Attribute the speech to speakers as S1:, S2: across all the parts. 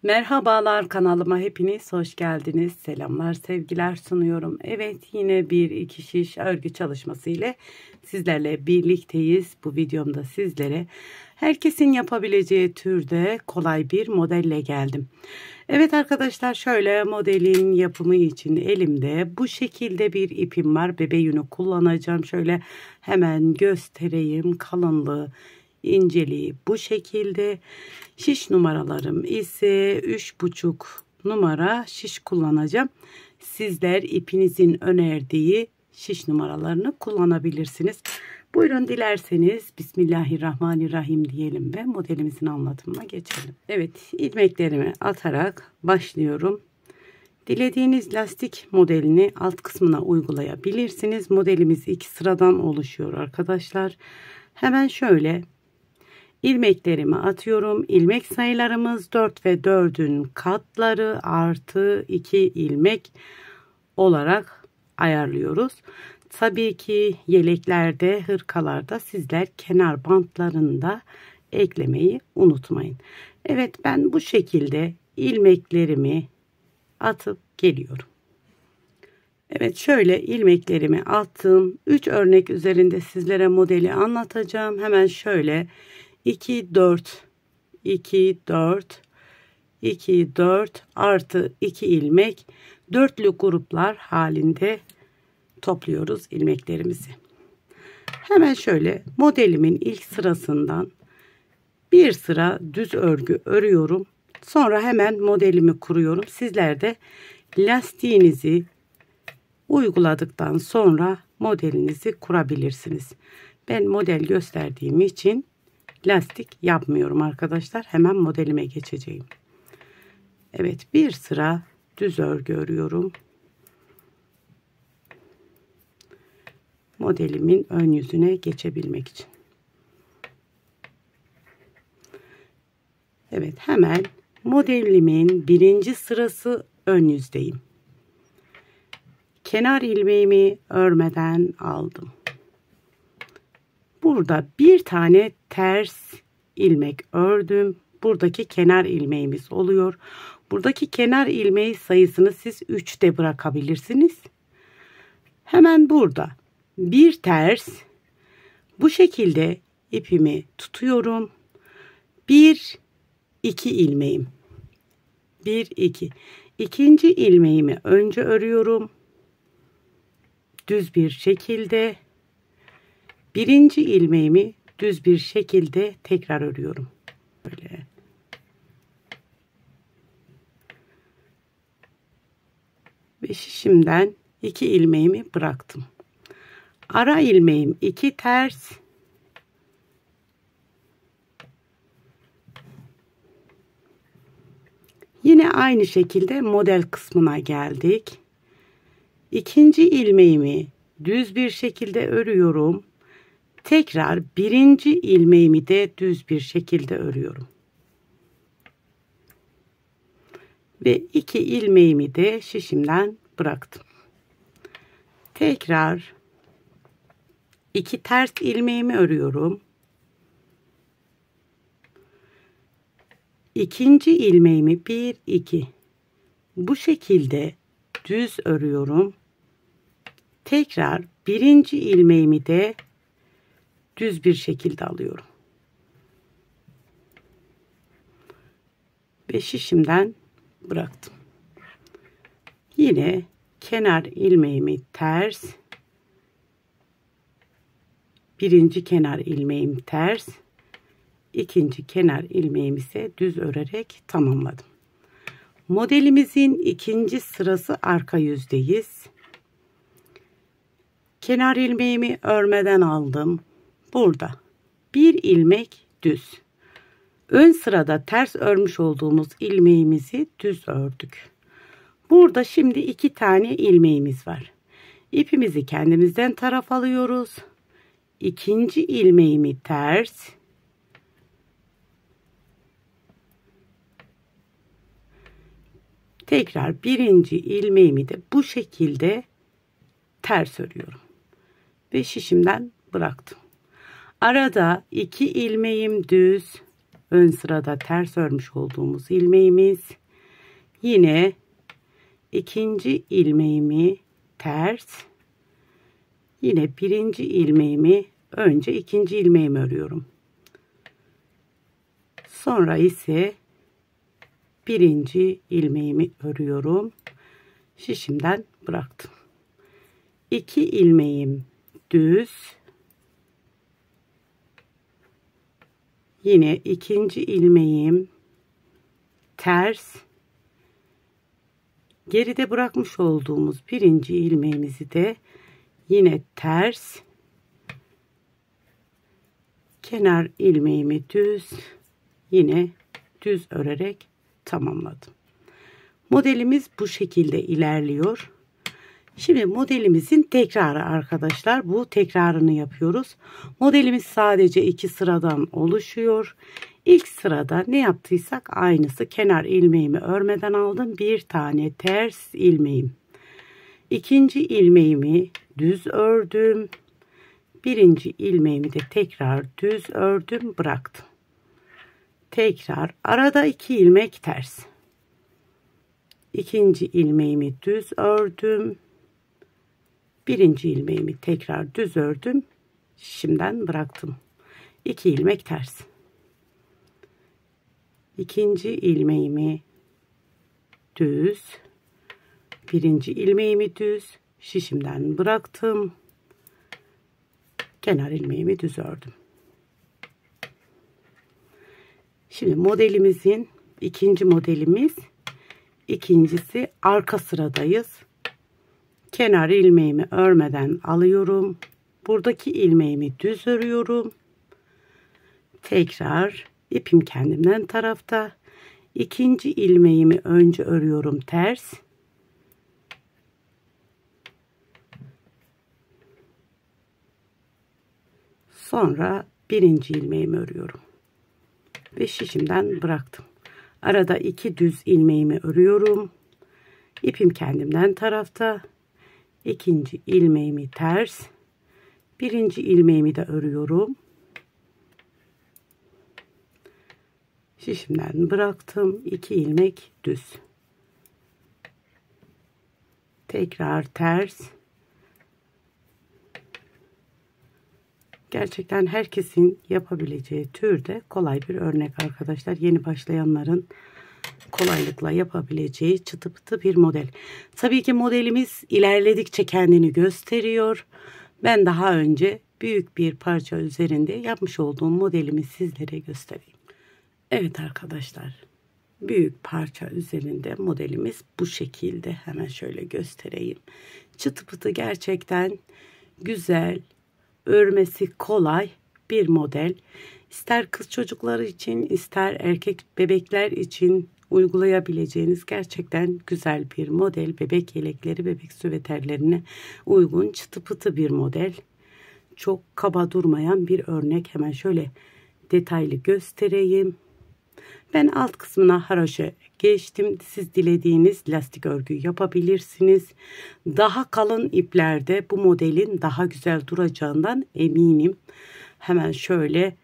S1: Merhabalar, kanalıma hepiniz hoş geldiniz. Selamlar, sevgiler sunuyorum. Evet, yine bir iki şiş örgü çalışması ile sizlerle birlikteyiz. Bu videomda sizlere herkesin yapabileceği türde kolay bir modelle geldim. Evet arkadaşlar, şöyle modelin yapımı için elimde bu şekilde bir ipim var. Bebe yünü kullanacağım. Şöyle hemen göstereyim. Kalınlığı, inceliği bu şekilde. Şiş numaralarım ise 3,5 numara şiş kullanacağım. Sizler ipinizin önerdiği şiş numaralarını kullanabilirsiniz. Buyurun, dilerseniz Bismillahirrahmanirrahim diyelim ve modelimizin anlatımına geçelim. Evet, ilmeklerimi atarak başlıyorum. Dilediğiniz lastik modelini alt kısmına uygulayabilirsiniz. Modelimiz 2 sıradan oluşuyor arkadaşlar. Hemen şöyle ilmeklerimi atıyorum. İlmek sayılarımız 4 ve 4'ün katları artı 2 ilmek olarak ayarlıyoruz. Tabii ki yeleklerde, hırkalarda sizler kenar bantlarında eklemeyi unutmayın. Evet, ben bu şekilde ilmeklerimi atıp geliyorum. Evet, şöyle ilmeklerimi attım. 3 örnek üzerinde sizlere modeli anlatacağım. Hemen şöyle 2 4 2 4 2 4 artı 2 ilmek, dörtlü gruplar halinde topluyoruz ilmeklerimizi. Hemen şöyle modelimin ilk sırasından bir sıra düz örgü örüyorum. Sonra hemen modelimi kuruyorum. Sizler de lastiğinizi uyguladıktan sonra modelinizi kurabilirsiniz. Ben model gösterdiğim için lastik yapmıyorum arkadaşlar. Hemen modelime geçeceğim. Evet, bir sıra düz örgü örüyorum. Modelimin ön yüzüne geçebilmek için. Evet, hemen modelimin birinci sırası ön yüzdeyim. Kenar ilmeğimi örmeden aldım. Burada bir tane ters ilmek ördüm. Buradaki kenar ilmeğimiz oluyor. Buradaki kenar ilmeği sayısını siz 3'te bırakabilirsiniz. Hemen burada bir ters, bu şekilde ipimi tutuyorum. 1 2 ilmeğim. 1 2. İkinci ilmeğimi önce örüyorum. Düz bir şekilde. Birinci ilmeğimi düz bir şekilde tekrar örüyorum. Böyle. Ve şişimden 2 ilmeğimi bıraktım. Ara ilmeğim 2 ters. Yine aynı şekilde model kısmına geldik. İkinci ilmeğimi düz bir şekilde örüyorum. Tekrar birinci ilmeğimi de düz bir şekilde örüyorum. Ve 2 ilmeğimi de şişimden bıraktım. Tekrar 2 ters ilmeğimi örüyorum. İkinci ilmeğimi 1 2 bu şekilde düz örüyorum. Tekrar birinci ilmeğimi de düz bir şekilde alıyorum. Ve şişimden bıraktım. Yine kenar ilmeğimi ters. Birinci kenar ilmeğim ters. İkinci kenar ilmeğimi ise düz örerek tamamladım. Modelimizin ikinci sırası arka yüzdeyiz. Kenar ilmeğimi örmeden aldım. Burada bir ilmek düz. Ön sırada ters örmüş olduğumuz ilmeğimizi düz ördük. Burada şimdi 2 tane ilmeğimiz var. İpimizi kendimizden taraf alıyoruz. İkinci ilmeğimi ters. Tekrar birinci ilmeğimi de bu şekilde ters örüyorum. Ve şişimden bıraktım. Arada 2 ilmeğim düz ön sırada ters örmüş olduğumuz ilmeğimiz. Yine ikinci ilmeğimi ters, yine birinci ilmeğimi önce ikinci ilmeğimi örüyorum. Sonra ise birinci ilmeğimi örüyorum. Şişimden bıraktım. 2 ilmeğim düz. Yine ikinci ilmeğim ters. Geride bırakmış olduğumuz birinci ilmeğimizi de yine ters. Kenar ilmeğimi düz. Yine düz örerek tamamladım. Modelimiz bu şekilde ilerliyor. Şimdi modelimizin tekrarı arkadaşlar. Bu tekrarını yapıyoruz. Modelimiz sadece 2 sıradan oluşuyor. İlk sırada ne yaptıysak aynısı. Kenar ilmeğimi örmeden aldım. Bir tane ters ilmeğim. İkinci ilmeğimi düz ördüm. Birinci ilmeğimi de tekrar düz ördüm, bıraktım. Tekrar arada 2 ilmek ters. İkinci ilmeğimi düz ördüm. Birinci ilmeğimi tekrar düz ördüm. Şimdiden bıraktım. 2 ilmek ters. İkinci ilmeğimi düz. Birinci ilmeğimi düz. Şişimden bıraktım. Kenar ilmeğimi düz ördüm. Şimdi modelimizin ikinci modelimiz. İkincisi arka sıradayız. Kenar ilmeğimi örmeden alıyorum. Buradaki ilmeğimi düz örüyorum. Tekrar ipim kendimden tarafta. İkinci ilmeğimi önce örüyorum ters. Sonra birinci ilmeğimi örüyorum. Ve şişimden bıraktım. Arada 2 düz ilmeğimi örüyorum. İpim kendimden tarafta. İkinci ilmeğimi ters. Birinci ilmeğimi de örüyorum. Şişimden bıraktım. 2 ilmek düz. Tekrar ters. Gerçekten herkesin yapabileceği türde kolay bir örnek arkadaşlar. Yeni başlayanların kolaylıkla yapabileceği çıtı pıtı bir model. Tabii ki modelimiz ilerledikçe kendini gösteriyor. Ben daha önce büyük bir parça üzerinde yapmış olduğum modelimi sizlere göstereyim. Evet arkadaşlar, büyük parça üzerinde modelimiz bu şekilde. Hemen şöyle göstereyim. Çıtı pıtı gerçekten güzel, örmesi kolay bir model. İster kız çocukları için, ister erkek bebekler için uygulayabileceğiniz gerçekten güzel bir model. Bebek yelekleri, bebek süveterlerine uygun çıtı pıtı bir model. Çok kaba durmayan bir örnek. Hemen şöyle detaylı göstereyim. Ben alt kısmına haroşa geçtim. Siz dilediğiniz lastik örgü yapabilirsiniz. Daha kalın iplerde bu modelin daha güzel duracağından eminim. Hemen şöyle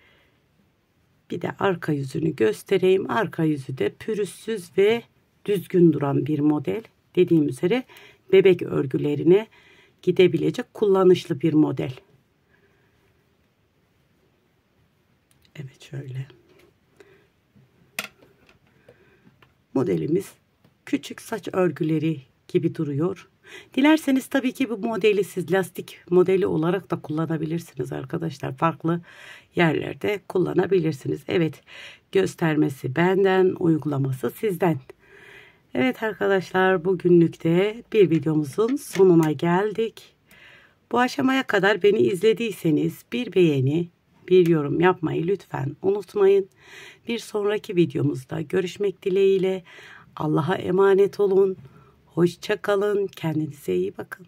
S1: bir de arka yüzünü göstereyim. Arka yüzü de pürüzsüz ve düzgün duran bir model. Dediğim üzere bebek örgülerine gidebilecek kullanışlı bir model. Evet şöyle. Modelimiz küçük saç örgüleri gibi duruyor. Dilerseniz tabii ki bu modeli siz lastik modeli olarak da kullanabilirsiniz arkadaşlar. Farklı yerlerde kullanabilirsiniz. Evet, göstermesi benden, uygulaması sizden. Evet arkadaşlar, bugünlük de bir videomuzun sonuna geldik. Bu aşamaya kadar beni izlediyseniz bir beğeni, bir yorum yapmayı lütfen unutmayın. Bir sonraki videomuzda görüşmek dileğiyle. Allah'a emanet olun. Hoşça kalın. Kendinize iyi bakın.